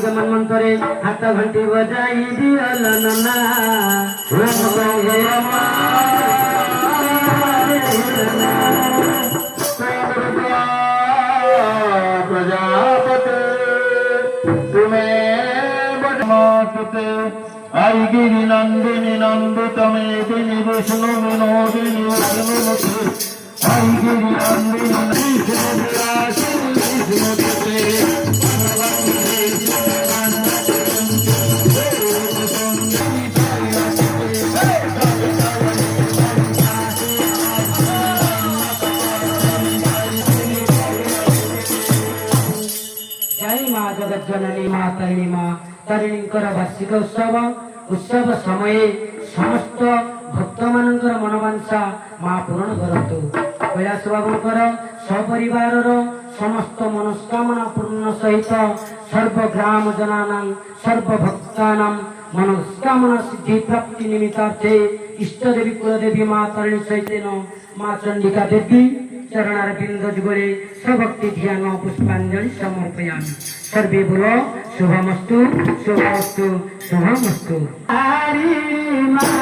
गमन मंत्रे हाथ घंटी बजाई दियल नना प्रजापते तुम्हें बटमाते आई गिरी नंदिनी नंदितमे दिनी विष्णु विनोदिनी विष्णुमते आई गिरी नंदिनी जननी माँ तरिणी माँ तरिणींकर वार्षिक उत्सव समय समस्त भक्त मानकर मनोवांछा माँ पूरण करतु कैलाश बाबूंकर सपरिवार समस्त मनोस्कामना पूर्ण सहित सर्वग्राम जनानां सर्वभक्तानां मनोस्कामना सिद्धि प्राप्ति निमित्तार्थे इष्टदेवी कुलदेवी माँ तरिणी सहितेन माँ चंडिका देवी चरणारविंद जुगले स्वभक्ति ध्यान पुष्पांजलि समर्पयामि। सर्वे बोलो शुभमस्तु शुभमस्तु शुभमस्तु। हरि माँ